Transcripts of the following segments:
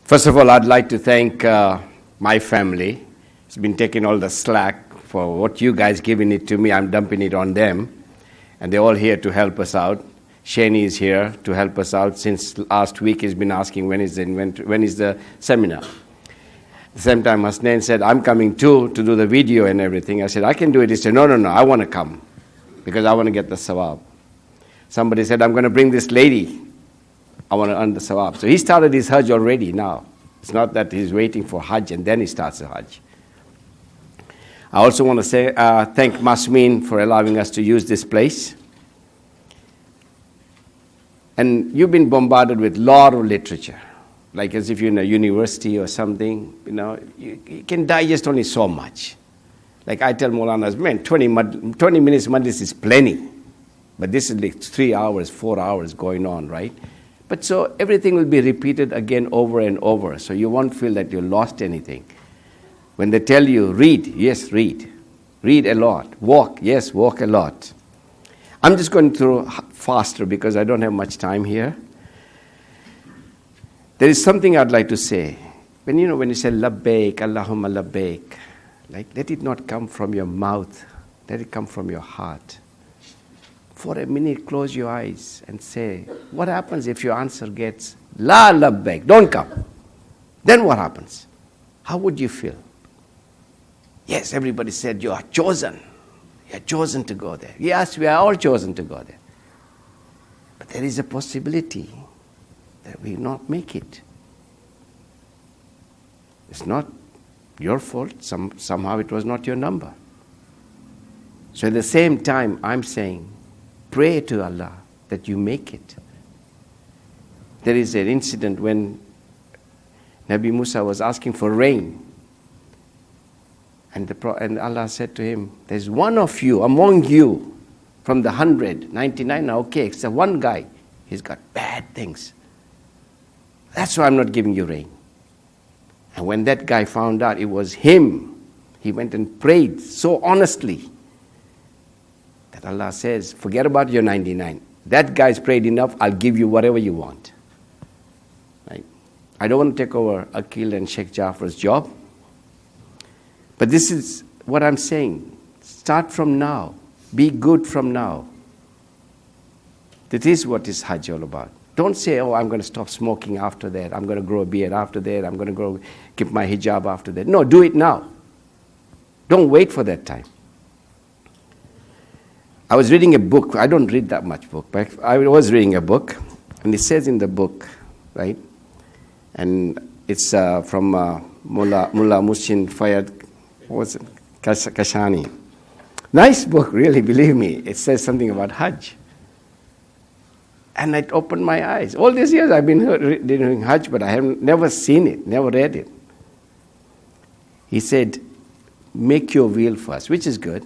First of all, I'd like to thank my family. It's been taking all the slack for what you guys giving it to me. I'm dumping it on them. And they're all here to help us out. Shani is here to help us out. Since last week, he's been asking when is the seminar. At the same time, Hasnain said, I'm coming too to do the video and everything. I said, I can do it. He said, no, I want to come because I want to get the sawab. Somebody said, I'm going to bring this lady. I want to earn the sawab. So he started his Hajj already now. It's not that he's waiting for Hajj and then he starts the Hajj. I also want to say thank Masmin for allowing us to use this place. And you've been bombarded with a lot of literature, like as if you're in a university or something. You can digest only so much. Like I tell Maulanas, man, 20 minutes Majlis is plenty. But this is like 3 hours, 4 hours going on, right? But so everything will be repeated again over and over. So you won't feel that you lost anything. When they tell you, read, yes, read. Read a lot. Walk, yes, walk a lot. I'm just going through faster because I don't have much time here. There is something I'd like to say. When you say labbaik, Allahumma labbaik, like let it not come from your mouth. Let it come from your heart. For a minute, close your eyes and say, what happens if your answer gets la labbaik, don't come? Then what happens? How would you feel? Yes, everybody said you are chosen. You are chosen to go there. Yes, we are all chosen to go there. But there is a possibility that we will not make it. It's not your fault. Somehow it was not your number. So at the same time, I'm saying, pray to Allah that you make it. There is an incident when Nabi Musa was asking for rain. And Allah said to him, there's one of you, among you, from the 100, 99 are okay, except one guy, he's got bad things. That's why I'm not giving you rain. And when that guy found out it was him, he went and prayed so honestly that Allah says, forget about your 99. That guy's prayed enough, I'll give you whatever you want. Right? I don't want to take over Akil and Sheikh Jafar's job. But this is what I'm saying. Start from now. Be good from now. That is what is Hajj all about. Don't say, I'm going to stop smoking after that. I'm going to grow a beard after that. I'm going to keep my hijab after that. No, do it now. Don't wait for that time. I was reading a book. I don't read that much book, but I was reading a book. And it says in the book, right? And it's from Mullah Muhsin Fayad. What's it? Kashani. Nice book, really, believe me. It says something about Hajj. And it opened my eyes. All these years I've been doing Hajj, but I have never seen it, never read it. He said, make your will first, which is good.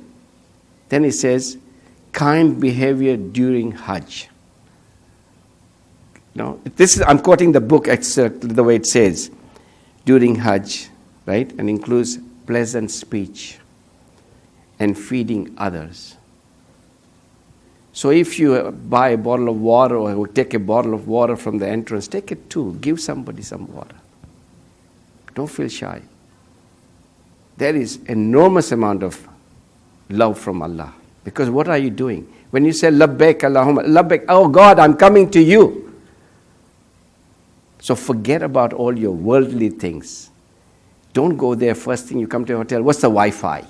Then he says, kind behavior during Hajj. I'm quoting the book exactly the way it says. During Hajj, right? And includes pleasant speech and feeding others. So if you buy a bottle of water or take a bottle of water from the entrance, take it too. Give somebody some water. Don't feel shy. There is enormous amount of love from Allah. Because what are you doing? When you say, labbaik Allahumma, labbaik, oh God, I'm coming to you. So forget about all your worldly things. Don't go there first thing you come to a hotel. What's the Wi-Fi?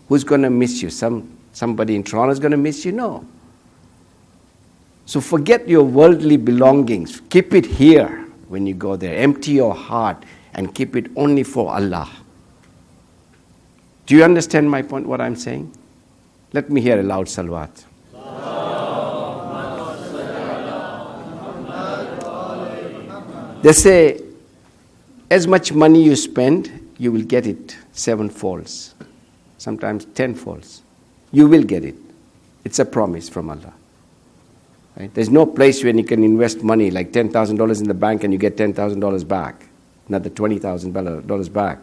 Who's going to miss you? Somebody in Toronto is going to miss you? No. So forget your worldly belongings. Keep it here when you go there. Empty your heart and keep it only for Allah. Do you understand my point, what I'm saying? Let me hear a loud salawat. They say, as much money you spend, you will get it 7-folds, sometimes 10-folds. You will get it. It's a promise from Allah. Right? There's no place where you can invest money like $10,000 in the bank and you get $10,000 back, another $20,000 back.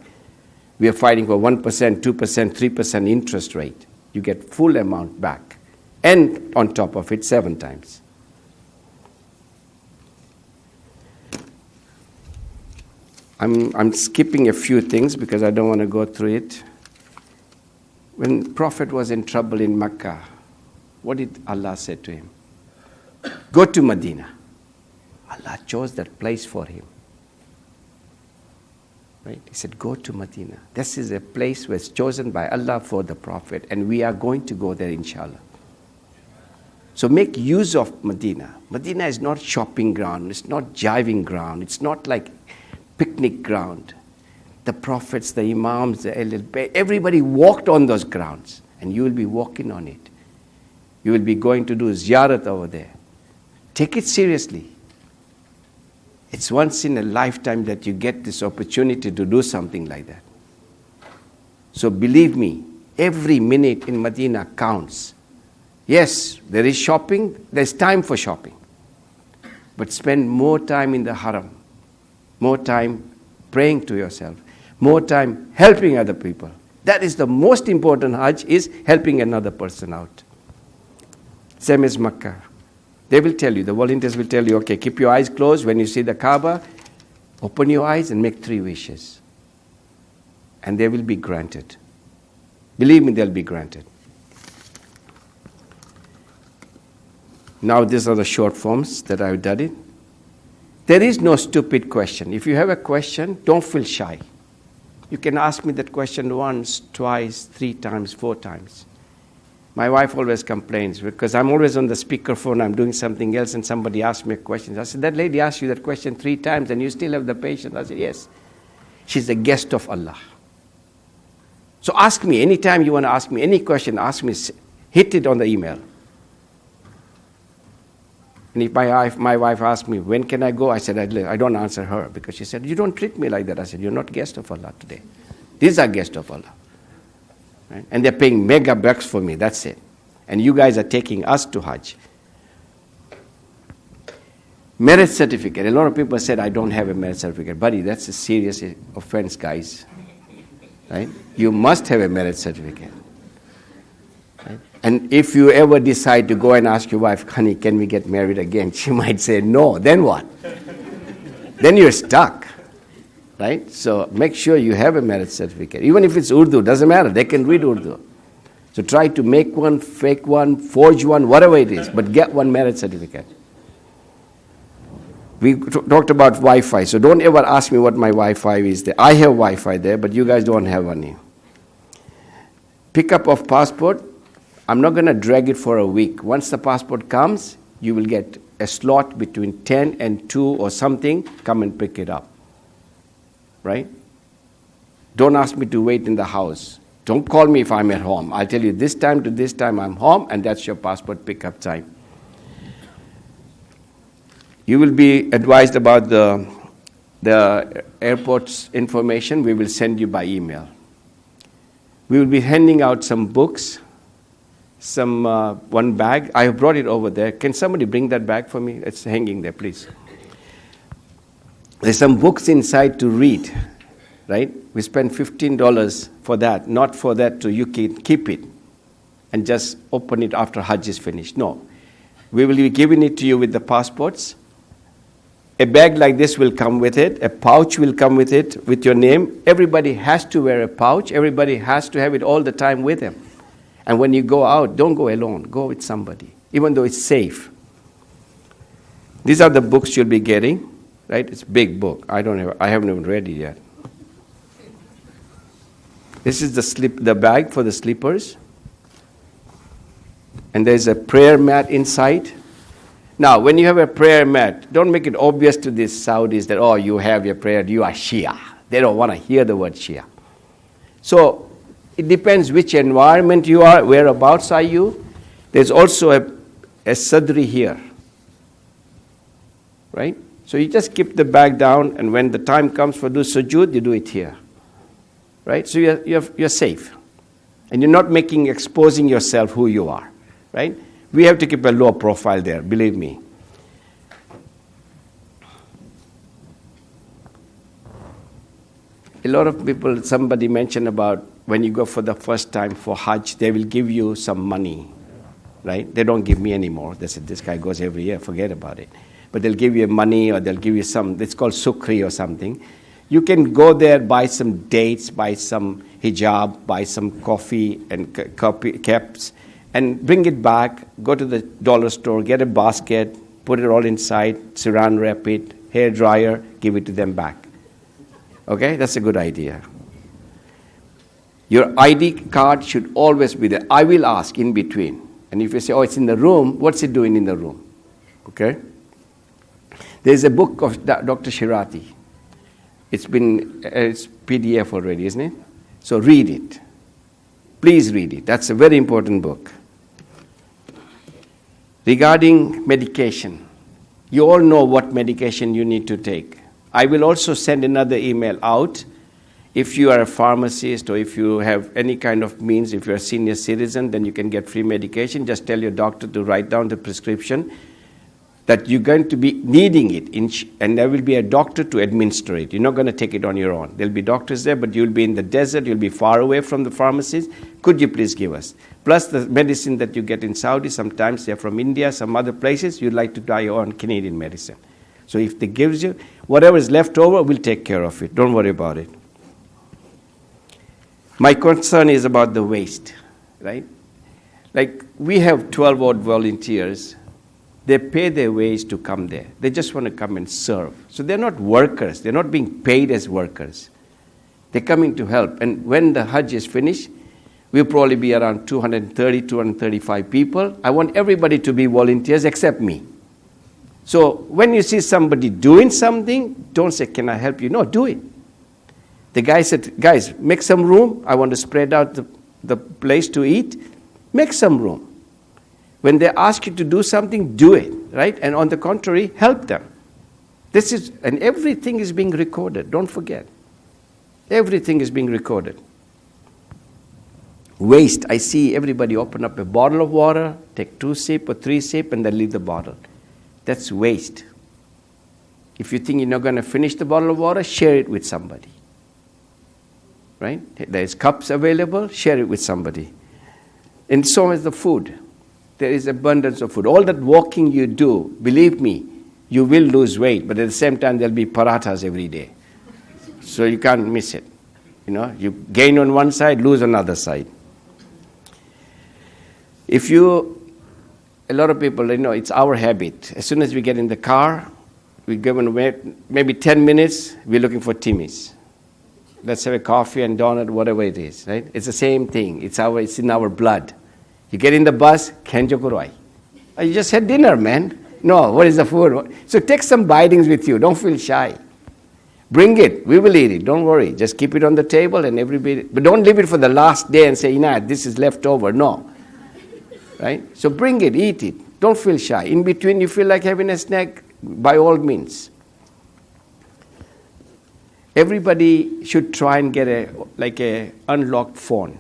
We are fighting for 1%, 2%, 3% interest rate. You get full amount back. And on top of it, 7 times. I'm skipping a few things because I don't want to go through it. When Prophet was in trouble in Mecca, what did Allah say to him? Go to Medina. Allah chose that place for him. Right? He said, go to Medina. This is a place was chosen by Allah for the Prophet, and we are going to go there, inshallah. So make use of Medina. Medina is not shopping ground. It's not jiving ground. It's not like picnic ground. The prophets, the imams, the everybody walked on those grounds, and you will be walking on it. You will be going to do ziyarat over there. Take it seriously. It's once in a lifetime that you get this opportunity to do something like that. So believe me, every minute in Medina counts. Yes, there is shopping, there's time for shopping. But spend more time in the haram, more time praying to yourself, more time helping other people. That is the most important Hajj, is helping another person out. Same as Makkah. They will tell you, the volunteers will tell you, okay, keep your eyes closed. When you see the Kaaba, open your eyes and make 3 wishes. And they will be granted. Believe me, they'll be granted. Now these are the short forms that I've done it. There is no stupid question. If you have a question, don't feel shy. You can ask me that question once, twice, 3 times, 4 times. My wife always complains because I'm always on the speakerphone, I'm doing something else, and somebody asks me a question. I said, that lady asked you that question 3 times and you still have the patience. I said, yes. She's a guest of Allah. So ask me, anytime you want to ask me any question, ask me, hit it on the email. And if my wife asked me, when can I go? I said, I don't answer her, because she said, you don't treat me like that. I said, you're not guest of Allah today. These are guests of Allah. Right? And they're paying mega bucks for me, that's it. And you guys are taking us to Hajj. Merit certificate. A lot of people said, I don't have a merit certificate. Buddy, that's a serious offense, guys. Right? You must have a merit certificate. Right? And if you ever decide to go and ask your wife, honey, can we get married again? She might say no. Then what? Then you're stuck. Right? So make sure you have a merit certificate. Even if it's Urdu, doesn't matter. They can read Urdu. So try to make one, fake one, forge one, whatever it is, but get one merit certificate. We talked about Wi-Fi, so don't ever ask me what my Wi-Fi is there. I have Wi-Fi there, but you guys don't have any. Pickup of passport, I'm not going to drag it for a week. Once the passport comes, you will get a slot between 10 and 2 or something, come and pick it up. Right? Don't ask me to wait in the house. Don't call me if I'm at home. I'll tell you this time to this time I'm home, and that's your passport pickup time. You will be advised about the airport's information. We will send you by email. We will be handing out some books, one bag. I have brought it over there. Can somebody bring that bag for me? It's hanging there, please. There's some books inside to read, right? We spend $15 for that, not for that you can keep it and just open it after Hajj is finished. No. We will be giving it to you with the passports. A bag like this will come with it. A pouch will come with it, with your name. Everybody has to wear a pouch. Everybody has to have it all the time with them. And when you go out, don't go alone. Go with somebody, even though it's safe. These are the books you'll be getting. Right? It's a big book. I haven't even read it yet. This is the bag for the slippers. And there's a prayer mat inside. Now, when you have a prayer mat, don't make it obvious to these Saudis that, oh, you have your prayer, you are Shia. They don't want to hear the word Shia. So, it depends which environment you are, whereabouts are you. There's also a sadri here. Right? So you just keep the bag down, and when the time comes for do sujood, you do it here. Right? So you're safe. And you're not exposing yourself who you are. Right? We have to keep a low profile there, believe me. A lot of people, somebody mentioned about when you go for the first time for Hajj, they will give you some money. Right? They don't give me anymore. They said, this guy goes every year, forget about it. But they'll give you money, or they'll give you it's called sukri or something. You can go there, buy some dates, buy some hijab, buy some coffee and caps, and bring it back. Go to the dollar store, get a basket, put it all inside, saran wrap it, hair dryer, give it to them back. Okay, that's a good idea. Your ID card should always be there. I will ask in between. And if you say, oh, it's in the room, what's it doing in the room? Okay? There's a book of Dr. Shirati. It's PDF already, isn't it? So read it. Please read it. That's a very important book. Regarding medication, you all know what medication you need to take. I will also send another email out. If you are a pharmacist or if you have any kind of means, if you're a senior citizen, then you can get free medication. Just tell your doctor to write down the prescription that you're going to be needing it, and there will be a doctor to administer it. You're not going to take it on your own. There'll be doctors there, but you'll be in the desert, you'll be far away from the pharmacist. Could you please give us? Plus the medicine that you get in Saudi, sometimes they're from India, some other places, you'd like to buy your own Canadian medicine. So if they gives you, whatever is left over, we'll take care of it. Don't worry about it. My concern is about the waste, right? Like we have 12 odd volunteers. They pay their wage to come there. They just want to come and serve. So they're not workers. They're not being paid as workers. They're coming to help. And when the Hajj is finished, we'll probably be around 230, 235 people. I want everybody to be volunteers except me. So when you see somebody doing something, don't say, can I help you? No, do it. The guy said, guys, make some room. I want to spread out the place to eat. Make some room. When they ask you to do something, do it, right? And on the contrary, help them. And everything is being recorded. Don't forget. Everything is being recorded. Waste. I see everybody open up a bottle of water, take 2 sips or 3 sips, and then leave the bottle. That's waste. If you think you're not going to finish the bottle of water, share it with somebody. Right? There's cups available, share it with somebody. And so is the food. There is abundance of food. All that walking you do, believe me, you will lose weight, but at the same time there'll be parathas every day. So you can't miss it. You know, you gain on one side, lose on the other side. A lot of people, it's our habit. As soon as we get in the car, we go and wait, maybe 10 minutes, we're looking for Timmy's. Let's have a coffee and donut, whatever it is, right? It's the same thing. It's in our blood. You get in the bus, Kenjo Kuroi. You just had dinner, man. No, what is the food? So take some bitings with you. Don't feel shy. Bring it. We will eat it. Don't worry. Just keep it on the table and everybody. But don't leave it for the last day and say, this is left over. No. Right? So bring it. Eat it. Don't feel shy. In between, you feel like having a snack, by all means. Everybody should try and get a unlocked phone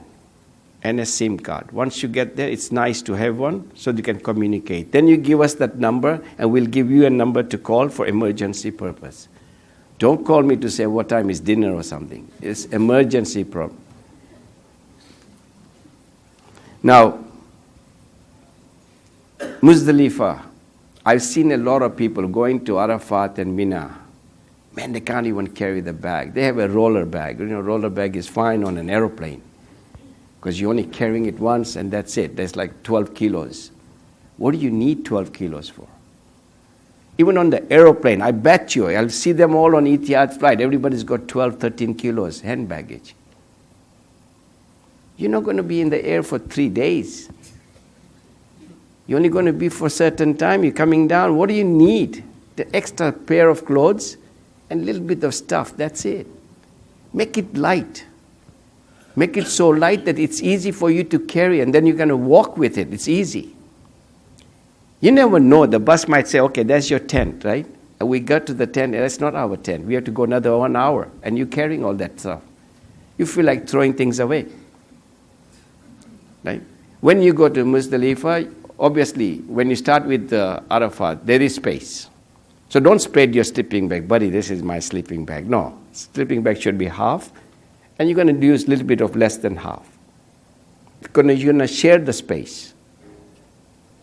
and a SIM card. Once you get there, it's nice to have one so you can communicate. Then you give us that number and we'll give you a number to call for emergency purpose. Don't call me to say what time is dinner or something. It's emergency problem. Now, Muzdalifah. I've seen a lot of people going to Arafat and Mina. Man, they can't even carry the bag. They have a roller bag. Roller bag is fine on an aeroplane because you're only carrying it once and that's it. There's like 12 kilos. What do you need 12 kilos for? Even on the aeroplane, I bet you, I'll see them all on Etihad flight. Everybody's got 12, 13 kilos hand baggage. You're not going to be in the air for 3 days. You're only going to be for a certain time. You're coming down. What do you need? The extra pair of clothes and a little bit of stuff. That's it. Make it light. Make it so light that it's easy for you to carry, and then you're going to walk with it. It's easy. You never know. The bus might say, okay, that's your tent, right? And we got to the tent, and that's not our tent. We have to go another 1 hour, and you're carrying all that stuff. You feel like throwing things away. Right? When you go to Muzdalifah, obviously, when you start with Arafat, there is space. So don't spread your sleeping bag. Buddy, this is my sleeping bag. No, sleeping bag should be half, and you're going to use a little bit of less than half. You're going to share the space.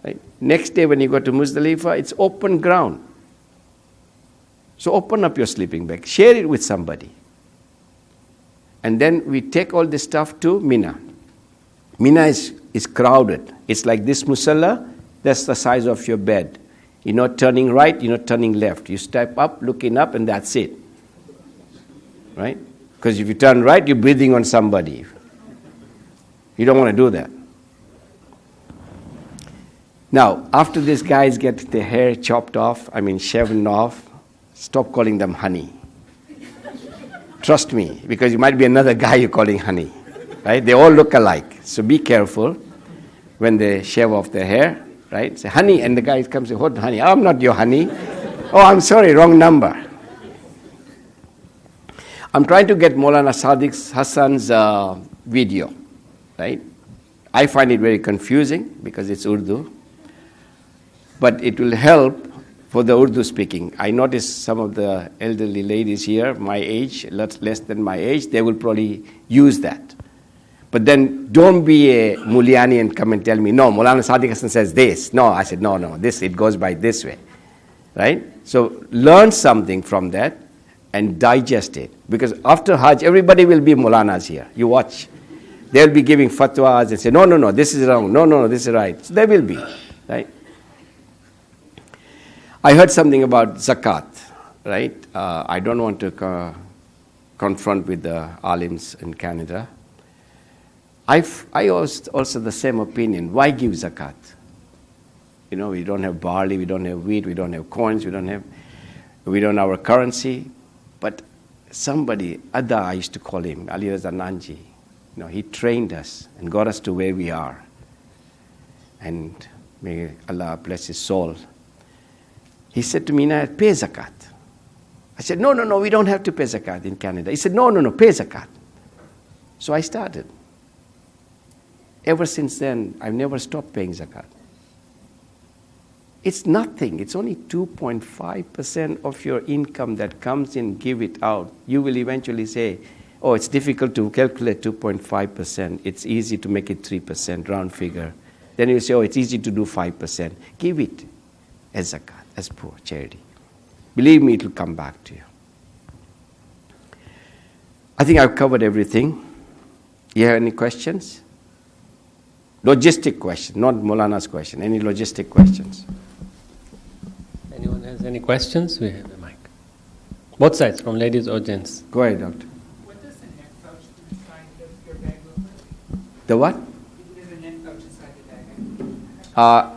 Right? Next day when you go to Muzdalifah, it's open ground. So open up your sleeping bag, share it with somebody. And then we take all this stuff to Mina. Mina is crowded. It's like this musalla, that's the size of your bed. You're not turning right, you're not turning left. You step up, looking up, and that's it. Right? Because if you turn right, you're breathing on somebody. You don't want to do that. Now, after these guys get their hair chopped off, shaven off, stop calling them honey. Trust me, because you might be another guy you're calling honey. Right? They all look alike. So be careful when they shave off their hair. Right? Say, honey, and the guy comes and says, honey? Oh, I'm not your honey. Oh, I'm sorry, wrong number. I'm trying to get Maulana Sadiq Hassan's video. Right? I find it very confusing because it's Urdu. But it will help for the Urdu speaking. I noticed some of the elderly ladies here, my age, less than my age, they will probably use that. But then don't be a Muliani and come and tell me, no, Maulana Sadiq Hassan says this. No, I said, no, it goes by this way. Right? So learn something from that and digest it. Because after Hajj, everybody will be Maulanas here. You watch. They'll be giving fatwas and say, no, this is wrong. No, this is right. So they will be. Right? I heard something about zakat. Right? I don't want to confront with the alims in Canada. I also the same opinion. Why give zakat? We don't have barley, we don't have wheat, we don't have coins, we don't have our currency. But somebody, Adda, I used to call him, Ali Raza Nanji, he trained us and got us to where we are. And may Allah bless his soul. He said to me, pay zakat. I said, no, we don't have to pay zakat in Canada. He said, no, pay zakat. So I started. Ever since then, I've never stopped paying zakat. It's nothing. It's only 2.5% of your income that comes in, give it out. You will eventually say, oh, it's difficult to calculate 2.5%. It's easy to make it 3%, round figure. Then you say, oh, it's easy to do 5%. Give it as zakat, as poor charity. Believe me, it will come back to you. I think I've covered everything. You have any questions? Logistic question, not Maulana's question. Any logistic questions? Anyone has any questions? We have a mic. Both sides, from ladies or gents. Go ahead, doctor. What does the neck pouch inside your bag look like? The what? There's a neck pouch inside the bag.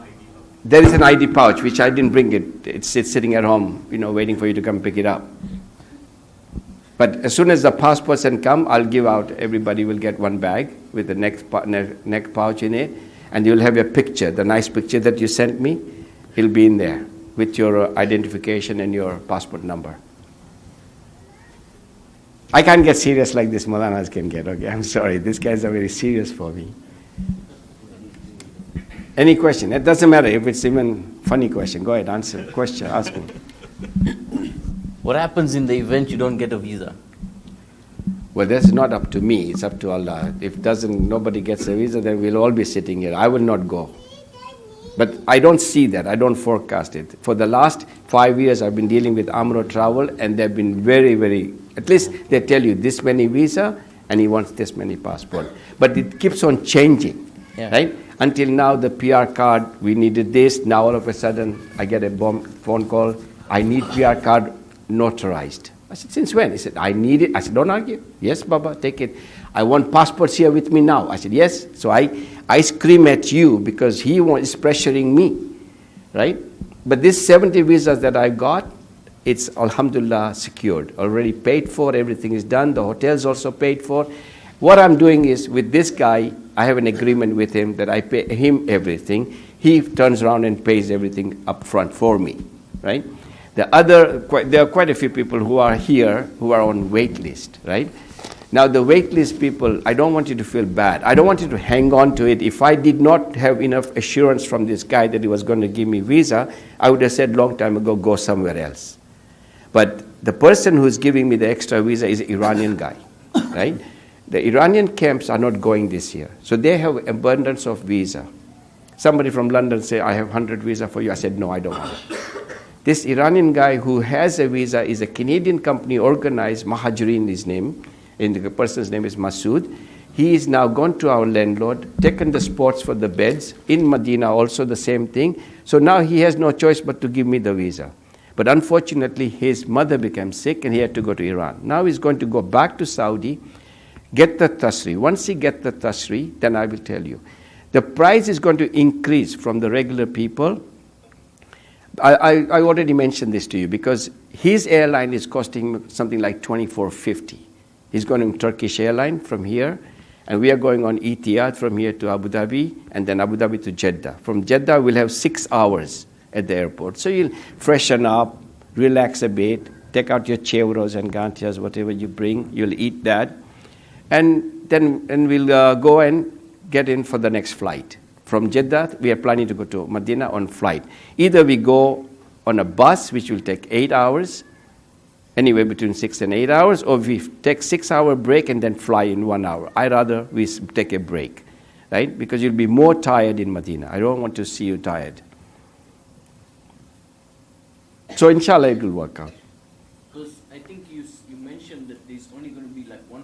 There is an ID pouch, which I didn't bring it. It's sitting at home, waiting for you to come pick it up. But as soon as the passports come, I'll give out, everybody will get one bag with the neck pouch in it, and you'll have a picture, the nice picture that you sent me, it'll be in there with your identification and your passport number. I can't get serious like this Maulanas can get, okay? I'm sorry, these guys are very serious for me. Any question? It doesn't matter if it's even funny question. Go ahead, answer question, ask me. What happens in the event you don't get a visa? Well, that's not up to me. It's up to Allah. If nobody gets a visa, then we'll all be sitting here. I will not go. But I don't see that. I don't forecast it. For the last 5 years, I've been dealing with Amro Travel, and they've been very, very, at least they tell you this many visa, and he wants this many passport. But it keeps on changing, right? Until now, the PR card, we needed this. Now, all of a sudden, I get a phone call. I need PR card notarized. I said, since when? He said, I need it. I said, don't argue. Yes, Baba, take it. I want passports here with me now. I said, yes. So I scream at you because he is pressuring me, right? But these 70 visas that I got, it's alhamdulillah secured, already paid for, everything is done, the hotel's also paid for. What I'm doing is, with this guy, I have an agreement with him that I pay him everything. He turns around and pays everything up front for me, right? There are quite a few people who are here who are on wait list, right? Now the wait list people, I don't want you to feel bad. I don't want you to hang on to it. If I did not have enough assurance from this guy that he was going to give me visa, I would have said long time ago, go somewhere else. But the person who's giving me the extra visa is an Iranian guy, right? The Iranian camps are not going this year. So they have abundance of visa. Somebody from London say, I have 100 visa for you. I said, no, I don't want it. This Iranian guy who has a visa is a Canadian company organized, Mahajirin his name, and the person's name is Masood. He is now gone to our landlord, taken the spots for the beds. In Medina also the same thing. So now he has no choice but to give me the visa. But unfortunately his mother became sick and he had to go to Iran. Now he's going to go back to Saudi, get the tasri. Once he gets the tasri, then I will tell you. The price is going to increase from the regular people. I already mentioned this to you because his airline is costing something like $24.50. He's going on Turkish airline from here, and we are going on Etihad from here to Abu Dhabi, and then Abu Dhabi to Jeddah. From Jeddah, we'll have 6 hours at the airport. So you'll freshen up, relax a bit, take out your chevros and gantias, whatever you bring, you'll eat that, and then we'll go and get in for the next flight. From Jeddah, we are planning to go to Medina on flight. Either we go on a bus, which will take 8 hours, anywhere between 6 and 8 hours, or we take 6-hour break and then fly in 1 hour. I rather we take a break, right? Because you'll be more tired in Medina. I don't want to see you tired. So inshallah it will work out. Because I think you mentioned that there's only going to be like 1%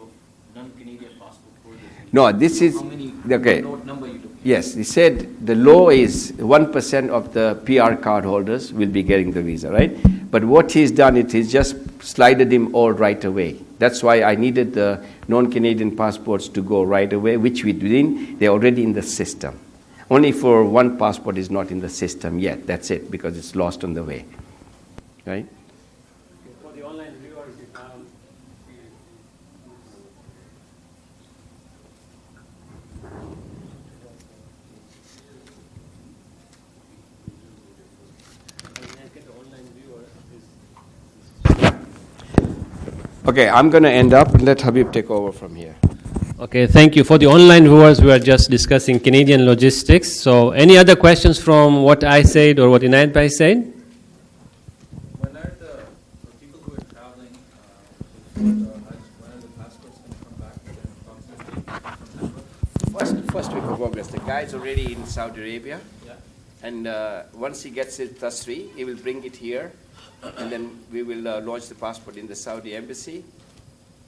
of non-Canadian passport holders. No, this is, How many, okay. what number you took? Yes, he said the law is 1% of the PR card holders will be getting the visa, right? But what he's done, he's just slided him all right away. That's why I needed the non-Canadian passports to go right away, which we didn't. They're already in the system. Only for one passport is not in the system yet. That's it, because it's lost on the way, right? For the online viewers, Okay, I'm going to end up and let Habib take over from here. Okay, thank you. For the online viewers, we are just discussing Canadian logistics. So, any other questions from what I said or what Inayat Bhai said? When are for people who are traveling for the Hajj, when are the passports going to come back within approximately First week of August. The guy's already in Saudi Arabia. Yeah. And once he gets his tasri, he will bring it here. And then we will launch the passport in the Saudi embassy.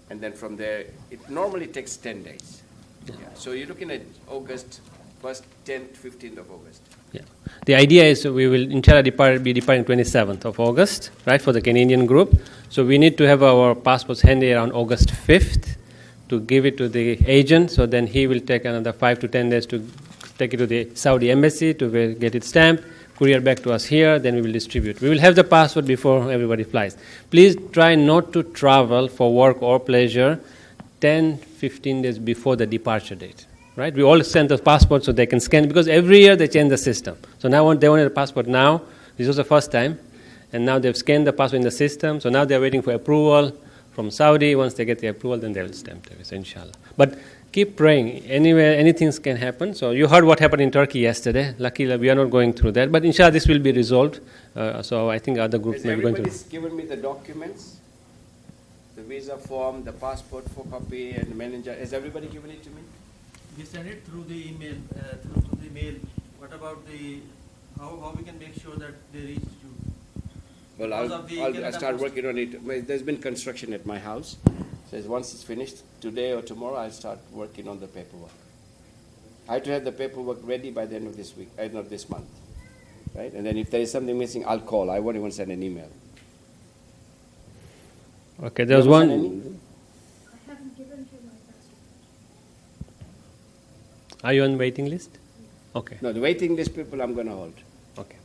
And then from there, it normally takes 10 days. Yeah. So you're looking at August, 1st, 10th, 15th of August. Yeah. The idea is we will, inshallah, be departing 27th of August, right, for the Canadian group. So we need to have our passports handy around August 5th to give it to the agent. So then he will take another 5 to 10 days to take it to the Saudi embassy to get it stamped, courier back to us here, then we will distribute. We will have the passport before everybody flies. Please try not to travel for work or pleasure 10, 15 days before the departure date. Right? We all send the passport so they can scan, because every year they change the system. So now they wanted a passport now. This was the first time. And now they've scanned the passport in the system. So now they're waiting for approval from Saudi. Once they get the approval, then they will stamp it, inshallah. But keep praying. Anywhere, anything can happen. So you heard what happened in Turkey yesterday. Luckily, we are not going through that. But inshallah, this will be resolved. So I think other groups may be going through. Has everybody given me the documents? The visa form, the passport photocopy, and the manager. Has everybody given it to me? We send it through the email. What about the how we can make sure that they reach you? Well, I'll start working on it. Well, there's been construction at my house. So once it's finished, today or tomorrow, I'll start working on the paperwork. I have to have the paperwork ready by the end of this week, end of this month, right? And then if there is something missing, I'll call. I won't even send an email. Okay, there's one. I haven't given you my passport. Are you on waiting list? Okay. No, the waiting list people I'm going to hold. Okay.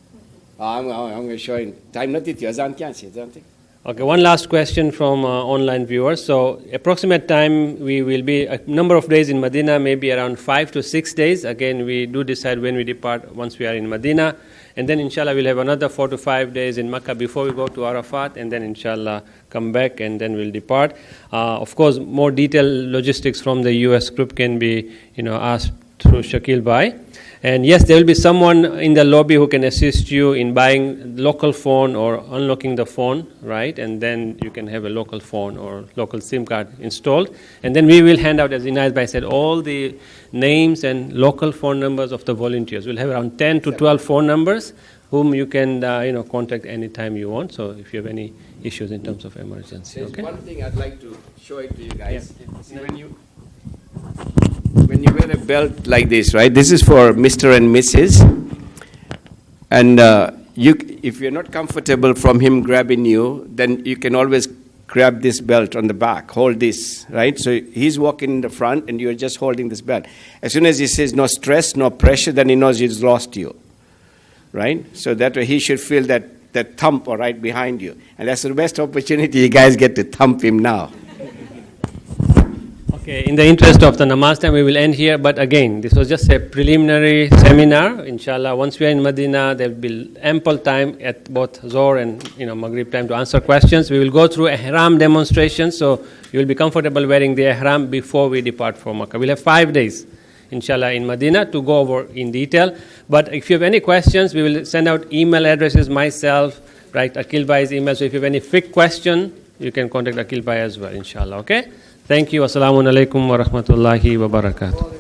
I'm going to show you. Time not it. Azan kya hai? Azan thing. Okay, one last question from online viewers. So, approximate time we will be a number of days in Medina, maybe around 5 to 6 days. Again, we do decide when we depart once we are in Medina. And then, inshallah, we'll have another 4 to 5 days in Mecca before we go to Arafat. And then, inshallah, come back and then we'll depart. Of course, more detailed logistics from the US group can be, asked through Shakil Bhai. And yes, there will be someone in the lobby who can assist you in buying local phone or unlocking the phone, right? And then you can have a local phone or local SIM card installed. And then we will hand out, as Inayat Bhai said, all the names and local phone numbers of the volunteers. We'll have around 10 to 12 phone numbers whom you can contact anytime you want. So if you have any issues in terms of emergency, There's okay? one thing I'd like to show it to you guys. Yeah. See, when you wear a belt like this, right? This is for Mr. and Mrs. And if you're not comfortable from him grabbing you, then you can always grab this belt on the back, hold this, right? So he's walking in the front and you're just holding this belt. As soon as he says no stress, no pressure, then he knows he's lost you, right? So that way he should feel that thump right behind you. And that's the best opportunity you guys get to thump him now. Okay, in the interest of the namaz time, we will end here. But again, this was just a preliminary seminar. Inshallah, once we are in Medina, there will be ample time at both Zohr and Maghrib time to answer questions. We will go through ihram demonstrations, so you will be comfortable wearing the ihram before we depart for Makkah. We'll have 5 days, inshallah, in Medina to go over in detail. But if you have any questions, we will send out email addresses, myself, right, Akil Bhai's email. So if you have any fiqh question, you can contact Akil Bhai as well, inshallah, okay? Thank you. Assalamu alaikum wa rahmatullahi wa barakatuh.